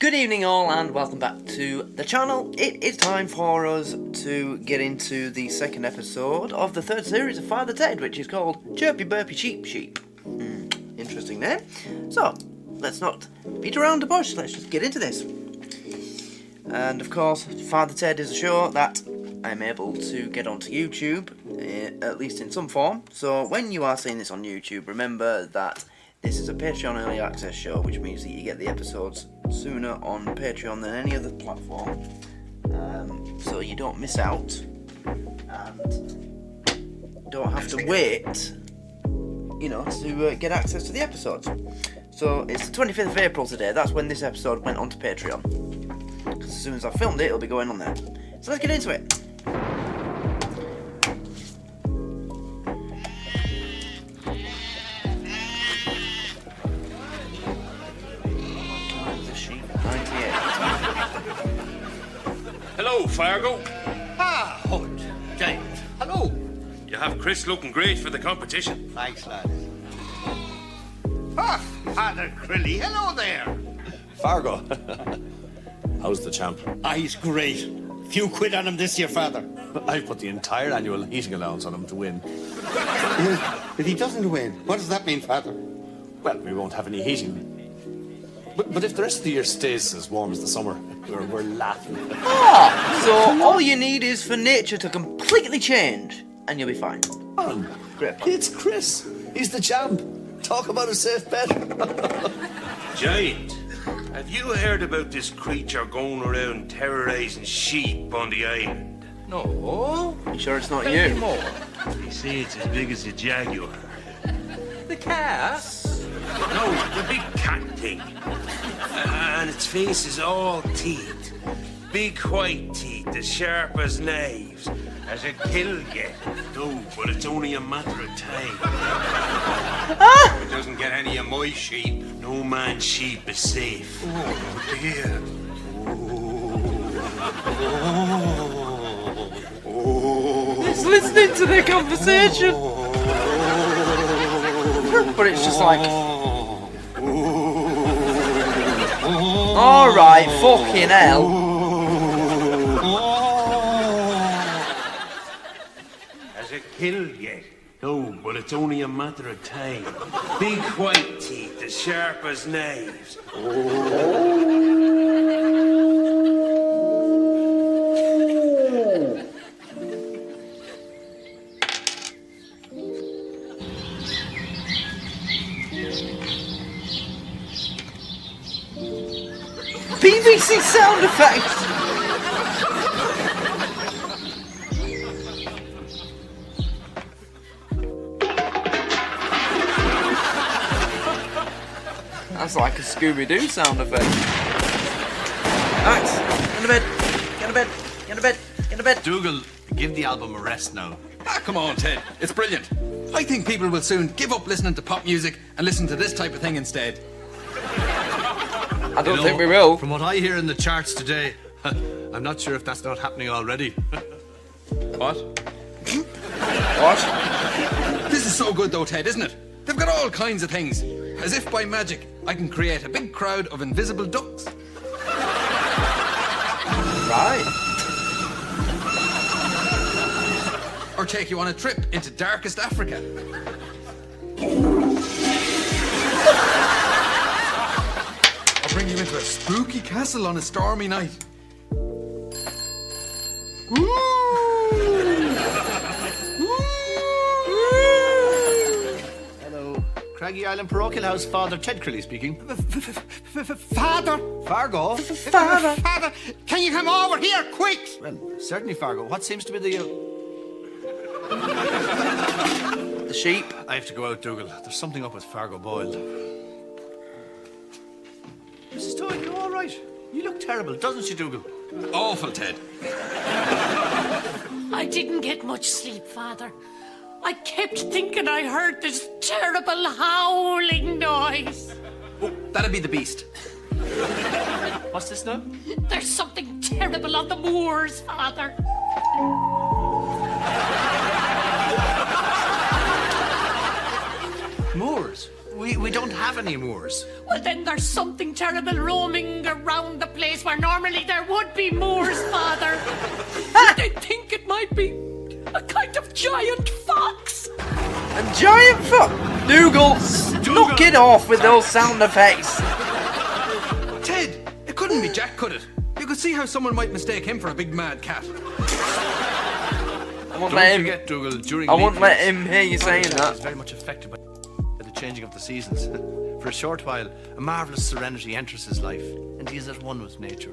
Good evening all and welcome back to the channel. It is time for us to get into the second episode of the third series of Father Ted, which is called Chirpy, Burpy, Sheep. Interesting name. So, let's not beat around the bush, let's just get into this. And of course, Father Ted is a show that I'm able to get onto YouTube, at least in some form. So when you are seeing this on YouTube, remember that this is a Patreon early access show, which means that you get the episodes sooner on Patreon than any other platform. So you don't miss out and don't have to wait, to get access to the episodes. So it's the 25th of April today. That's when this episode went onto Patreon. Because as soon as I filmed it, it'll be going on there. So let's get into it. Hello, Fargo. Hood. James. Hello. You have Chris looking great for the competition. Thanks, lads. Father Crilly. Hello there. Fargo. How's the champ? He's great. Few quid on him this year, Father. I've put the entire annual heating allowance on him to win. If he doesn't win, what does that mean, Father? Well, we won't have any heating. But if the rest of the year stays as warm as the summer, we're laughing. So all you need is for nature to completely change, and you'll be fine. Great plan. It's Chris. He's the champ. Talk about a safe bet. Giant, have you heard about this creature going around terrorising sheep on the island? No. You sure it's not Tell you? me more. They say it's as big as a jaguar. The cat? No, the big cat thing. And its face is all teeth. Big white teeth as sharp as knives. As a kill get. No, but it's only a matter of time. If it doesn't get any of my sheep, no man's sheep is safe. Oh, dear. It's listening to their conversation. But it's just like... Alright, fucking hell. As a kill yet? No, but it's only a matter of time. Big white teeth as sharp as knives. BBC sound effects! That's like a Scooby-Doo sound effect. Max, get to bed, get to bed, get to bed, get to bed. Dougal, give the album a rest now. Come on, Ted. It's brilliant. I think people will soon give up listening to pop music and listen to this type of thing instead. I don't think we will. From what I hear in the charts today, I'm not sure if that's not happening already. What? What? This is so good though, Ted, isn't it? They've got all kinds of things. As if by magic, I can create a big crowd of invisible ducks. Right. Or take you on a trip into darkest Africa. Or bring you into a spooky castle on a stormy night. Hello. Craggy Island Parochial House, Father Ted Crilly speaking. Father! Fargo? Father! Can you come over here, quick? Well, certainly, Fargo. What seems to be the... The sheep. I have to go out, Dougal. There's something up with Fargo Boyle. Mrs. Todd, you're all right. You look terrible, doesn't she, Dougal? Awful, Ted. I didn't get much sleep, Father. I kept thinking I heard this terrible howling noise. Oh, that'd be the beast. What's this now? There's something terrible on the moors, Father. Moors? We We don't have any moors. Well, then there's something terrible roaming around the place where normally there would be moors, Father. I think it might be a kind of giant fox. A giant fox? Dougal, knock it off with those sound effects. Ted, it couldn't be Jack, could it? You could see how someone might mistake him for a big mad cat. I won't Don't forget, Dougal, during I won't leap let years, him hear you saying Ted that. is very much affected by the changing of the seasons. For a short while, a marvellous serenity enters his life, and he is at one with nature.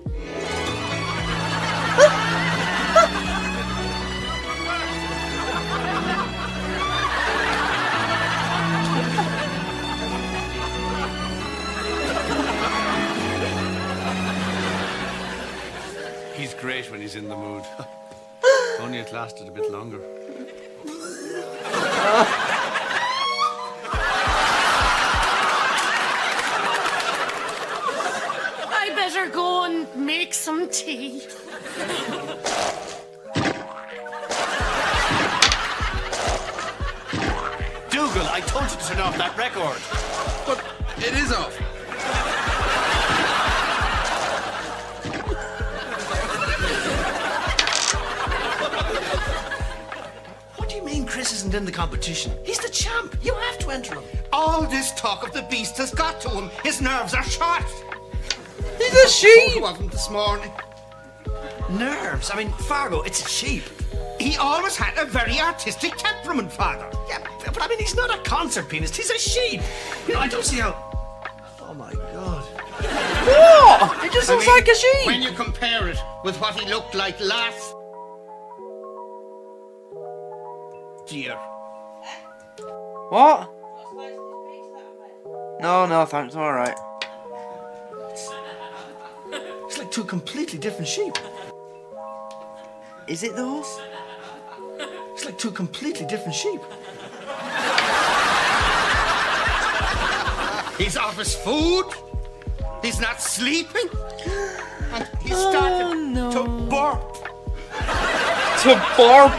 He's great when he's in the mood. If only it lasted a bit longer. I better go and make some tea. Dougal, I told you to turn off that record. But it is off. What do you mean Chris isn't in the competition? He's the champ. You have to enter him. All this talk of the beast has got to him. His nerves are shot. He's a sheep. He wasn't this morning. Nerves? I mean, Fargo, it's a sheep. He always had a very artistic temperament, Father. Yeah, but I mean, he's not a concert pianist. He's a sheep. You know, I don't see how... Oh, my God. What? It just looks like a sheep. When you compare it with what he looked like last year. What? No, thanks. I'm alright. It's like two completely different sheep. Is it though? It's like two completely different sheep. He's off his food. He's not sleeping. And he started to burp. To barp.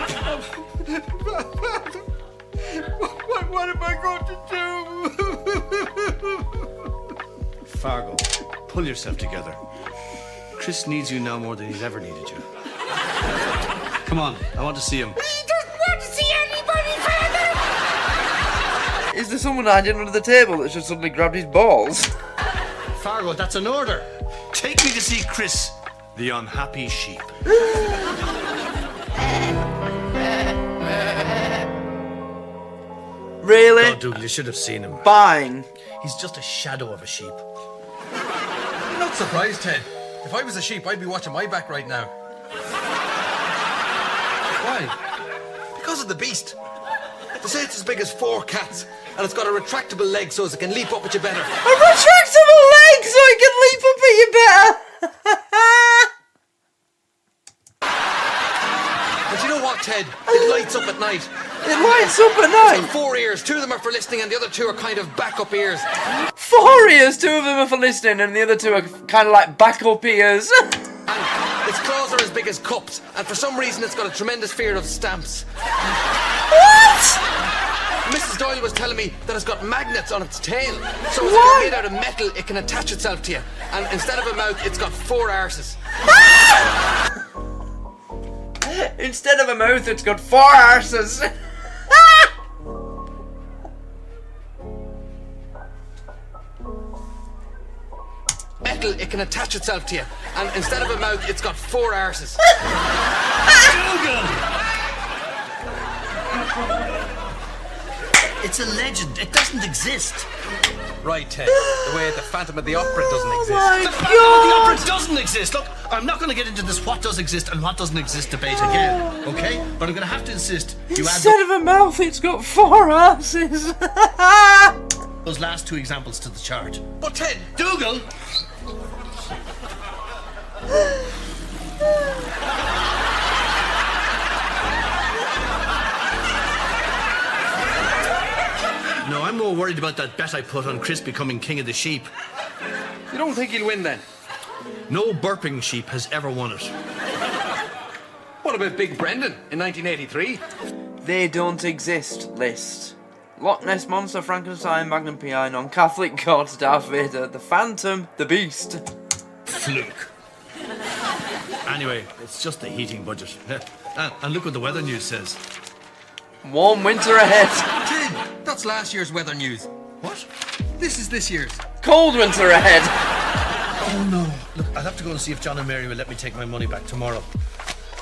What am I going to do? Fargo, pull yourself together. Chris needs you now more than he's ever needed you. Come on, I want to see him. He doesn't want to see anybody, Father. Is there someone hiding under the table that just suddenly grabbed his balls? Fargo, that's an order. Take me to see Chris, the unhappy sheep. Really? Oh, Dougal, you should have seen him. Fine. He's just a shadow of a sheep. I'm not surprised, Ted. If I was a sheep, I'd be watching my back right now. Why? Because of the beast. They say it's as big as 4 cats, and it's got a retractable leg so as it can leap up at you better. A retractable leg so I can leap up at you better. But you know what, Ted? It lights up at night. It lights up at It's night. got 4 ears. 2 of them are for listening, and the other 2 are kind of backup ears. 4 ears, 2 of them are for listening, and the other 2 are kind of like backup ears. And its claws are as big as cups, and for some reason it's got a tremendous fear of stamps. What? Mrs. Doyle was telling me that it's got magnets on its tail, so as What? it's made out of metal, it can attach itself to you. And instead of a mouth, it's got 4 arses. Instead of a mouth, it's got 4 arses. Metal, it can attach itself to you, and instead of a mouth, it's got 4 arses. It's a legend. It doesn't exist. Right, Ted. The way the Phantom of the Opera doesn't exist. My The God. opera doesn't exist. Look, I'm not going to get into this what does exist and what doesn't exist debate again, okay? But I'm going to have to insist you add Instead of a mouth, it's got 4 arses. those last 2 examples to the chart. But Ted, Dougal! No, I'm more worried about that bet I put on Chris becoming king of the sheep. you don't think he'll win then? No burping sheep has ever won it. What about Big Brendan in 1983? They don't exist, list. Loch Ness Monster, Frankenstein, Magnum P.I., Non-Catholic God, Darth Vader, the Phantom, the Beast. Fluke. Anyway, it's just the heating budget. And look what the weather news says. Warm winter ahead. Ted, that's last year's weather news. What? This is this year's. Cold winter ahead. Oh no. Look, I'll have to go and see if John and Mary will let me take my money back tomorrow.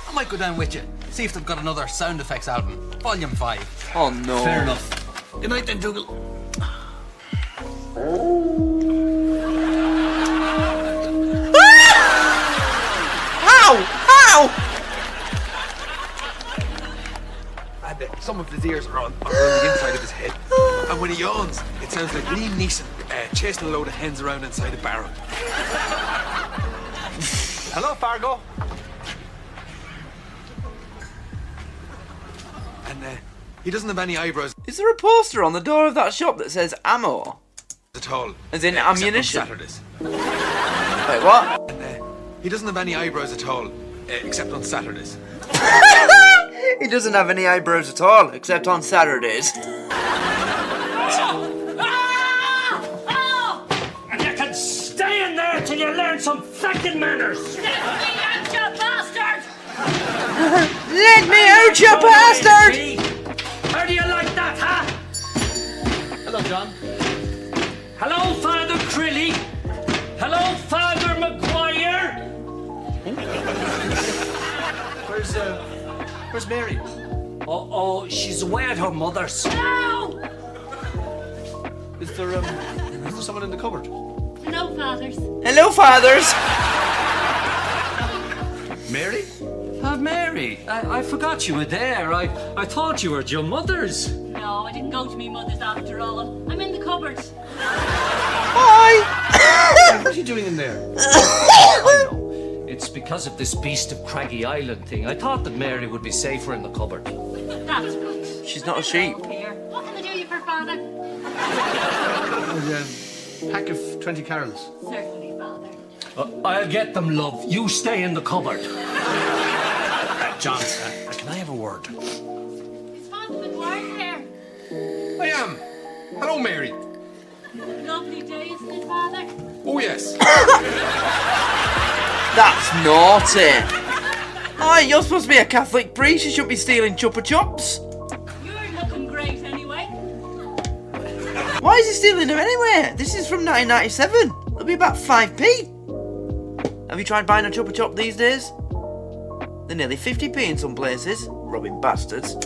I might go down with you. See if they've got another sound effects album. Volume 5. Oh no. Fair enough. Good night then, Dougal. How? And some of his ears are on the inside of his head. And when he yawns, it sounds like Liam Neeson chasing a load of hens around inside a barrel. Hello, Fargo. And he doesn't have any eyebrows Is there a poster on the door of that shop that says ammo? at all. As in except on ammunition? Saturdays. Wait, what? And he doesn't have any eyebrows at all, except on Saturdays. He doesn't have any eyebrows at all, except on Saturdays. And you can stay in there till you learn some fucking manners. Let me out, you bastard! Let me out, you bastard! How do you like that, huh? Hello, John. Hello, Father Crilly. Hello, Father Maguire. Where's Mary? Oh, she's away at her mother's. No! Is there someone in the cupboard? Hello, fathers. Hello, fathers! Mary? Mary, I forgot you were there. I thought you were at your mother's. No, I didn't go to me mother's after all. I'm in the cupboard. Hi! What are you doing in there? I know. It's because of this beast of Craggy Island thing. I thought that Mary would be safer in the cupboard. That's good. She's not a sheep. Here. What can I do you for, father? Pack of 20 carols. Certainly, father. I'll get them, love. You stay in the cupboard. John, can I have a word? Is Father Maguire there? I am. Hello, Mary. Lovely day, isn't it, father? Oh, yes. That's naughty. Oh, you're supposed to be a Catholic priest. You shouldn't be stealing chupa chops. You're looking great anyway. Why is he stealing them anyway? This is from 1997. It'll be about 5p. Have you tried buying a chupa chop these days? They're nearly 50p in some places. Robbing bastards.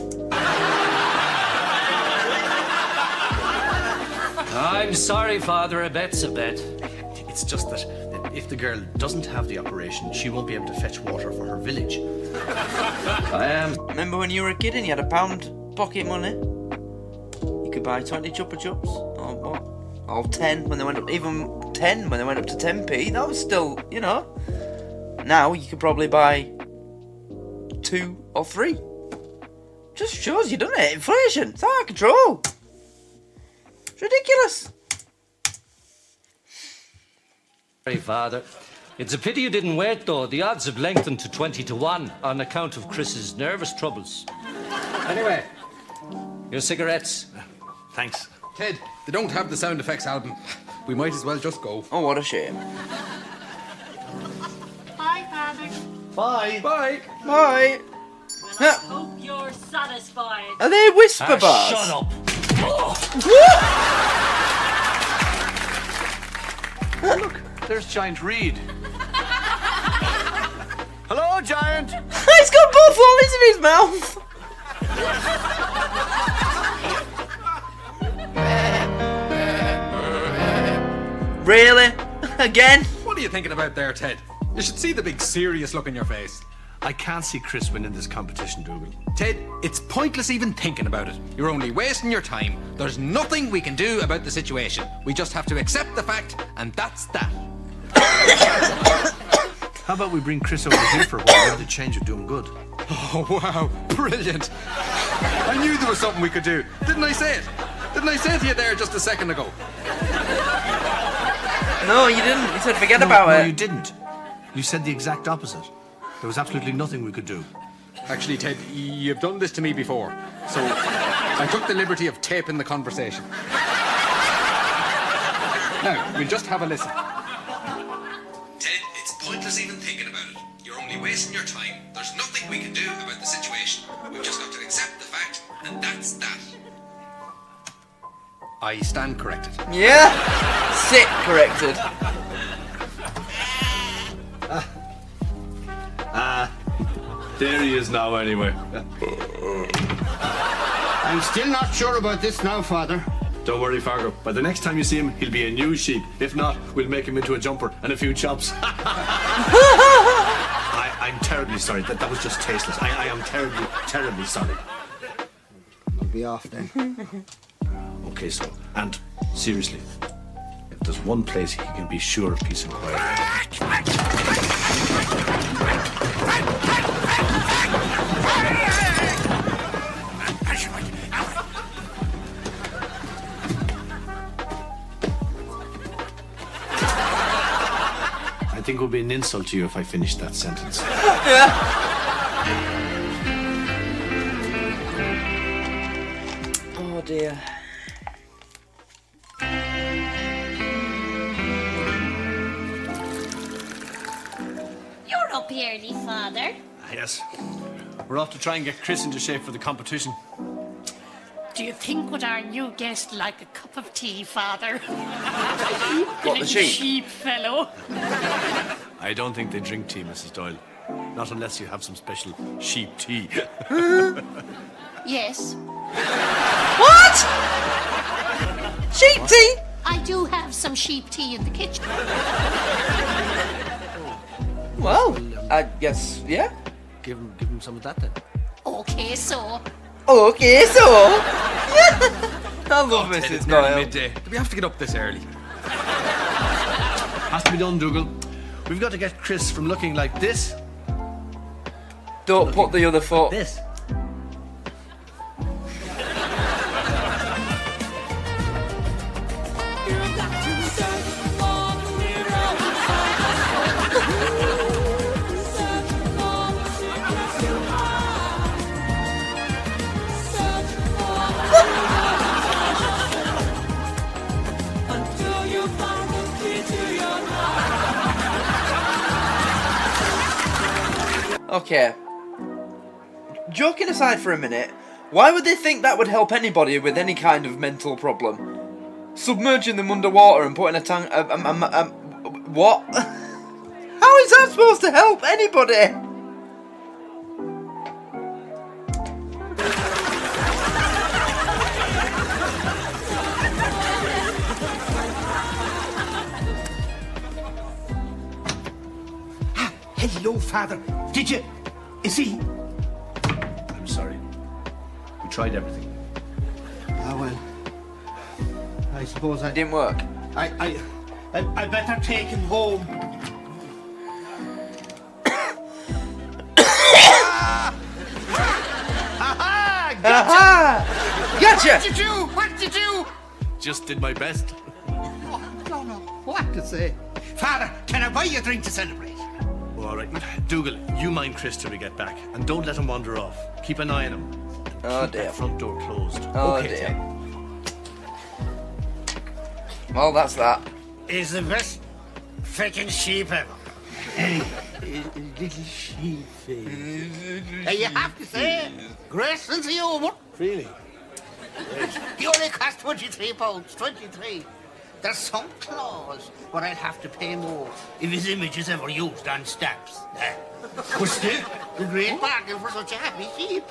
I'm sorry, Father. A bet's a bet. It's just that if the girl doesn't have the operation, she won't be able to fetch water for her village. I am. Remember when you were a kid and you had a pound pocket money? You could buy 20 chupa chups. Or what? Or 10 when they went up. Even 10 when they went up to 10p. That was still, you know. Now you could probably buy 2 or 3. Just shows you, doesn't it? Inflation. It's out of control. It's ridiculous. Sorry, Father. It's a pity you didn't wait, though. The odds have lengthened to 20-1 on account of Chris's nervous troubles. Anyway, your cigarettes. Thanks. Ted, they don't have the sound effects album. We might as well just go. Oh, what a shame. Bye, father. Bye. Bye. Bye. Well, I hope you're satisfied. Are they whisper bars? Shut up. Look, there's Giant Reed. Hello, Giant. He's got both lollies in his mouth. Really? Again? What are you thinking about there, Ted? You should see the big serious look in your face. I can't see Chris winning this competition, Dougal. Ted, it's pointless even thinking about it. You're only wasting your time. There's nothing we can do about the situation. We just have to accept the fact, and that's that. How about we bring Chris over here for a while? Maybe the change would do him good. Oh, wow. Brilliant. I knew there was something we could do. Didn't I say it? Didn't I say it to you there just a second ago? No, you didn't. You said forget about No, it. you didn't. You said the exact opposite. There was absolutely nothing we could do. Actually, Ted, you've done this to me before, so I took the liberty of taping the conversation. Now, we'll just have a listen. Ted, it's pointless even thinking about it. You're only wasting your time. There's nothing we can do about the situation. We've just got to accept the fact, and that's that. I stand corrected. Yeah. Sit corrected. There he is now, anyway. I'm still not sure about this now, Father. Don't worry, Fargo. By the next time you see him, he'll be a new sheep. If not, we'll make him into a jumper and a few chops. I'm terribly sorry. That was just tasteless. I am terribly, terribly sorry. I'll be off then. Okay, so, and seriously, if there's one place he can be sure of peace and quiet. I think it would be an insult to you if I finished that sentence. Oh dear. You're up early, Father. Yes. We're off to try and get Chris into shape for the competition. Do you think would our new guest like a cup of tea, Father? What, the sheep? Sheep fellow. I don't think they drink tea, Mrs. Doyle. Not unless you have some special sheep tea. Yes, What? Sheep tea? I do have some sheep tea in the kitchen. Well, I guess, yeah. Give him some of that then. Okay, so Okay, so. I love Ted, Mrs. it's nearly Doyle. midday. Do we have to get up this early? Has to be done, Dougal. We've got to get Chris from looking like this. Don't put the other foot. This. Okay. Joking aside for a minute, why would they think that would help anybody with any kind of mental problem? Submerging them underwater and putting a tank. What? How is that supposed to help anybody? Hello, Father. Did you... Is he... I'm sorry. We tried everything. Ah, well. I suppose I... It didn't work. I better take him home. Aha! Gotcha! What did you do? What did you do? Just did my best. Oh, I don't know what to say. Father, can I buy you a drink to celebrate? All right. Dougal, you mind Chris till we get back. And don't let him wander off. Keep an eye on him. Oh Keep dear. that front door closed. Oh okay, dear. Ted. Well, that's that. Is the best freaking sheep ever. Little sheep face. You have to say, grace and humour. Really? He only cost £23, 23. There's some clause where I'd have to pay more if his image is ever used on stamps. But still, the great bargain for such a happy sheep.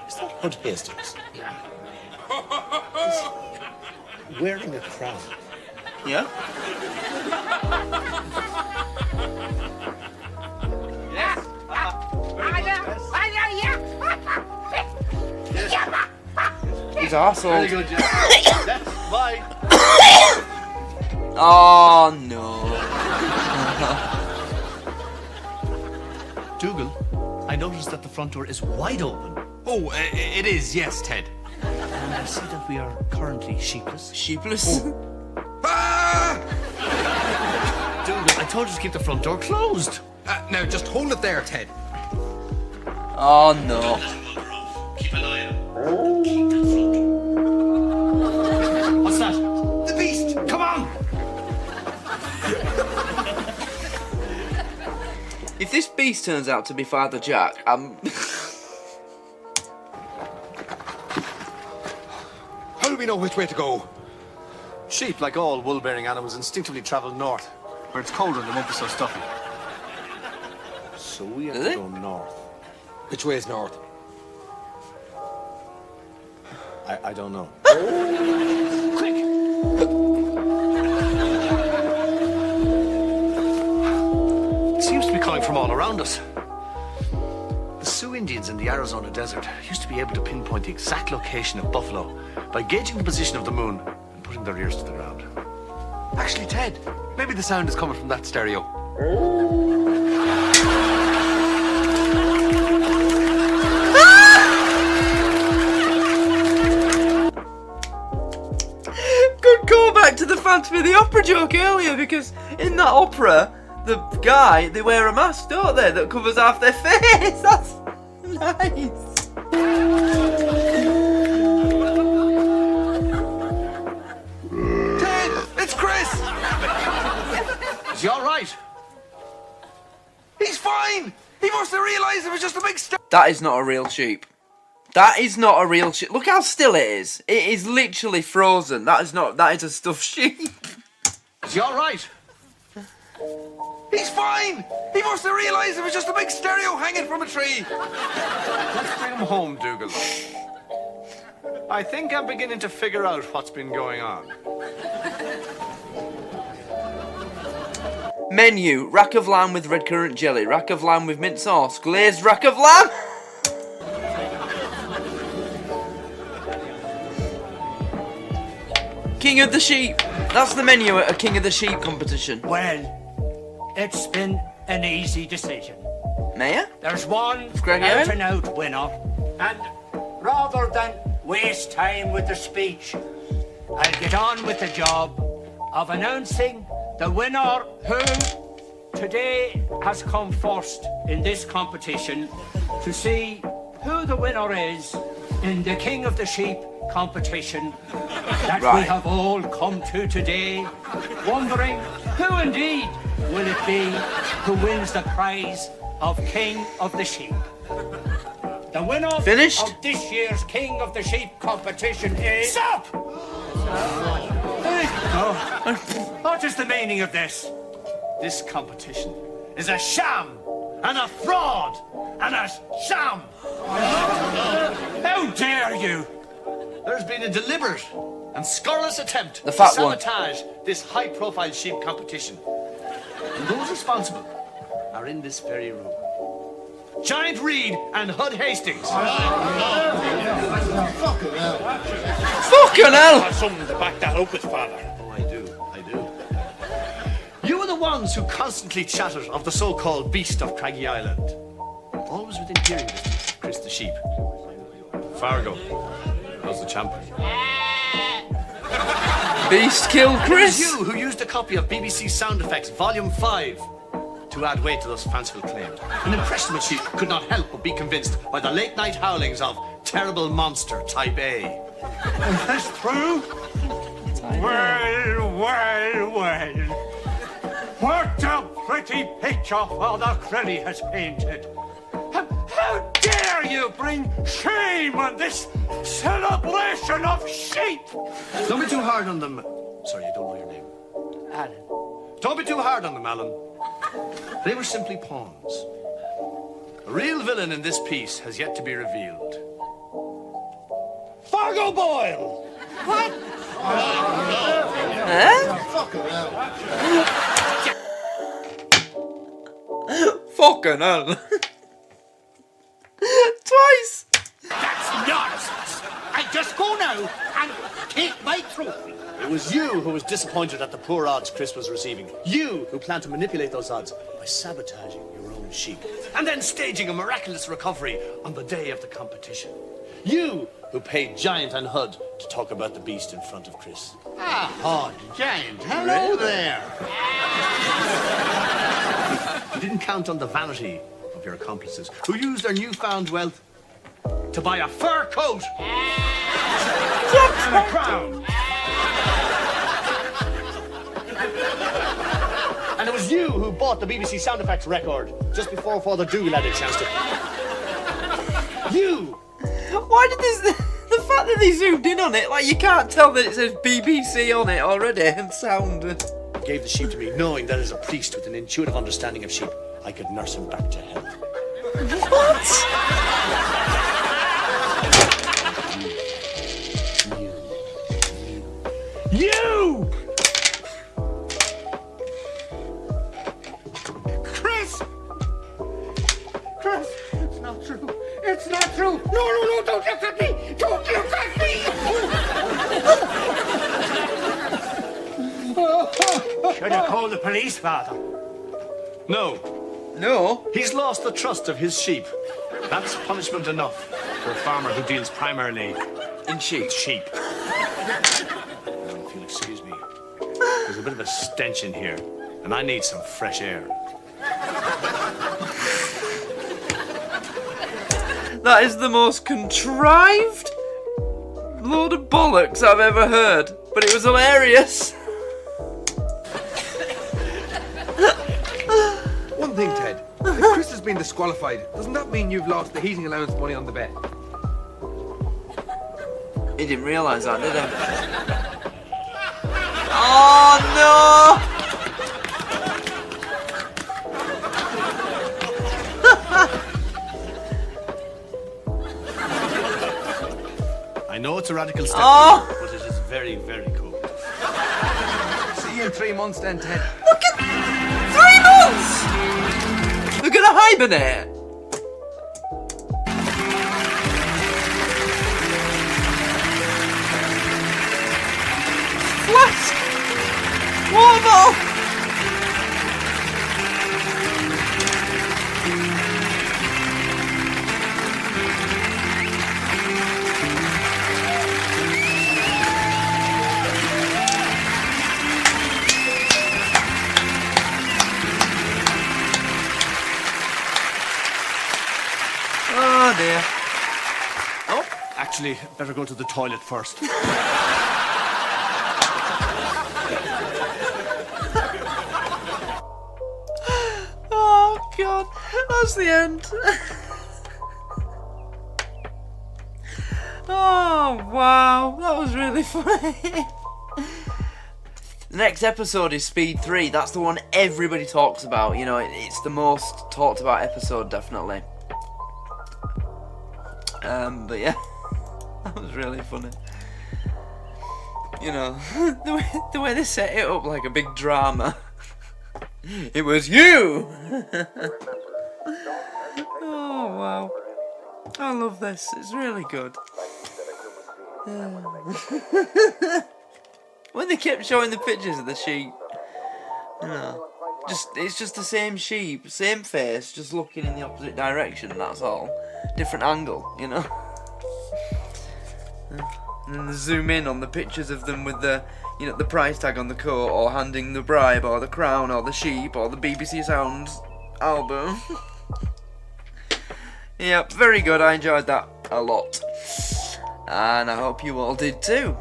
Is that Hood Hastings? Yeah. Wearing a crown. Yeah? He's arsehole. Very good, Jeff. That's mine. Oh no. Dougal, I noticed that the front door is wide open. Oh, it is, yes, Ted. And I see that we are currently sheepless. Sheepless. Ah! Dougal, I told you to keep the front door closed. Now, just hold it there, Ted. Oh no. Keep an eye on. What's that? The beast! Come on! If this beast turns out to be Father Jack, I'm... How do we know which way to go? Sheep, like all wool-bearing animals, instinctively travel north, where it's colder and they won't be so stuffy. So we have Do to they? go north. Which way is north? I don't know. It seems to be coming from all around us. The Sioux Indians in the Arizona desert used to be able to pinpoint the exact location of buffalo by gauging the position of the moon and putting their ears to the ground. Actually, Ted, maybe the sound is coming from that stereo. Good callback to the Phantom of the Opera joke earlier, because in that opera, the guy, they wear a mask, don't they, that covers half their face. That's nice. Ted, it's Chris! Is he all right? He's fine! He must have realised it was just a big That is not a real sheep. That is not a real sheep. Look how still it is. It is literally frozen. That is a stuffed sheep. Is he all right? He's fine! He must have realised it was just a big stereo hanging from a tree. Let's bring him home, Dougal. I think I'm beginning to figure out what's been going on. Menu: rack of lamb with red currant jelly, rack of lamb with mint sauce, glazed rack of lamb. King of the Sheep. That's the menu at a King of the Sheep competition. Well, it's been an easy decision. Mayor? There's one Greg out Owen? and out winner, and rather than waste time with the speech, I'll get on with the job of announcing the winner who today has come first in this competition to see who the winner is in the King of the Sheep competition that we Right. have all come to today, wondering who indeed will it be who wins the prize of King of the Sheep. The winner Finished? of this year's King of the Sheep competition is... Stop! What is the meaning of this? This competition is a sham and a fraud and a sham. How dare you? There's been a deliberate and scurrilous attempt The fat to one. sabotage this high-profile sheep competition. And those responsible are in this very room. Giant Reed and Hud Hastings. Fucking hell! Something to back that up with, Father. Oh, I do. You are the ones who constantly chattered of the so-called beast of Craggy Island. Always within hearing distance of Chris the sheep. Fargo. How's the champ? Beast killed It was Chris. you who used a copy of BBC Sound Effects Volume 5 to add weight to those fanciful claims. An impressionable sheep could not help but be convinced by the late-night howlings of terrible monster Type A. Is this true? Well. What a pretty picture Father Crenny has painted. How dare you bring shame on this celebration of sheep? Don't be too hard on them. Sorry, I don't know your name. Alan. Don't be too hard on them, Alan. They were simply pawns. The real villain in this piece has yet to be revealed. Fargo Boyle! What? Fucking hell. Twice. That's nonsense. I just go now and take my trophy. It was you who was disappointed at the poor odds Chris was receiving. You who planned to manipulate those odds by sabotaging your own sheep and then staging a miraculous recovery on the day of the competition. You who paid Giant and Hud to talk about the beast in front of Chris. Ah, Hod, Giant, hello there. You didn't count on the vanity of your accomplices, who used their newfound wealth to buy a fur coat and a crown. And it was you who bought the BBC sound effects record just before Father Dougal had a chance to. You! Why did this... The fact that they zoomed in on it, like, you can't tell that it says BBC on it already, and sound. Gave the sheep to me, knowing that as a priest with an intuitive understanding of sheep, I could nurse him back to health. What? You! Chris! Chris, it's not true. It's not true. No, don't look at me. Don't look at me. Should I call the police, Father? No. No. He's lost the trust of his sheep. That's punishment enough for a farmer who deals primarily In sheep. sheep. If you'll excuse me, there's a bit of a stench in here, and I need some fresh air. That is the most contrived load of bollocks I've ever heard, but it was hilarious. One thing, Ted. If Chris has been disqualified, doesn't that mean you've lost the heating allowance money on the bet? He didn't realise that, did he? Oh no! I know it's a radical step, Oh! but it is very, very cool. See you in 3 months then, Ted. Look at 3 months! They're gonna hibernate. Flask! Water bottle! Oh dear. Oh, Actually, better go to the toilet first. oh God, that's the end. Oh wow, that was really funny. The next episode is Speed 3. That's the one everybody talks about. You know, it's the most talked about episode, definitely. But yeah, that was really funny. You know, the way they set it up like a big drama. It was you! Oh wow, I love this. It's really good. When they kept showing the pictures of the sheep, you know, it's just the same sheep, same face, just looking in the opposite direction. That's all. Different angle, you know. And then they zoom in on the pictures of them with the, you know, the price tag on the coat, or handing the bribe, or the crown, or the sheep, or the BBC Sounds album. Yeah, very good. I enjoyed that a lot, and I hope you all did too.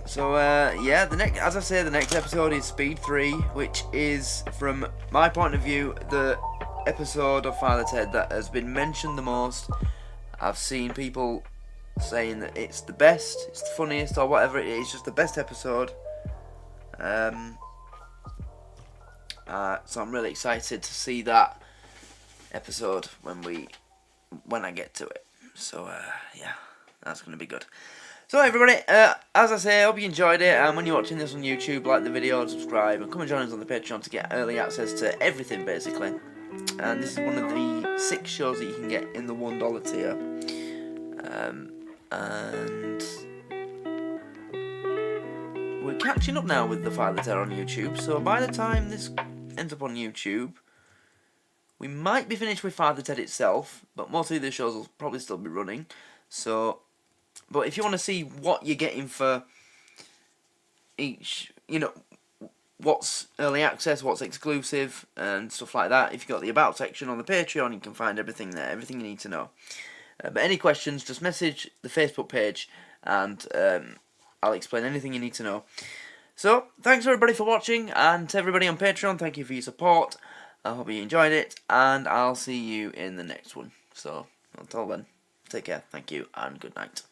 So yeah, as I say, the next episode is Speed 3, which is, from my point of view, the episode of Father Ted that has been mentioned the most. I've seen people saying that it's the best, it's the funniest, or whatever it is, just the best episode. So I'm really excited to see that episode when I get to it. So yeah, that's going to be good. So everybody, as I say, I hope you enjoyed it, and when you're watching this on YouTube, like the video and subscribe, and come and join us on the Patreon to get early access to everything, basically. And this is one of the 6 shows that you can get in the $1 tier. And we're catching up now with the Father Ted on YouTube, so by the time this ends up on YouTube, we might be finished with Father Ted itself, but most of the shows will probably still be running. So But if you want to see what you're getting for each, you know, what's early access, what's exclusive, and stuff like that, if you've got the About section on the Patreon, you can find everything there, everything you need to know. But any questions, just message the Facebook page, and I'll explain anything you need to know. So, thanks everybody for watching, and to everybody on Patreon, thank you for your support. I hope you enjoyed it, and I'll see you in the next one. So, until then, take care, thank you, and good night.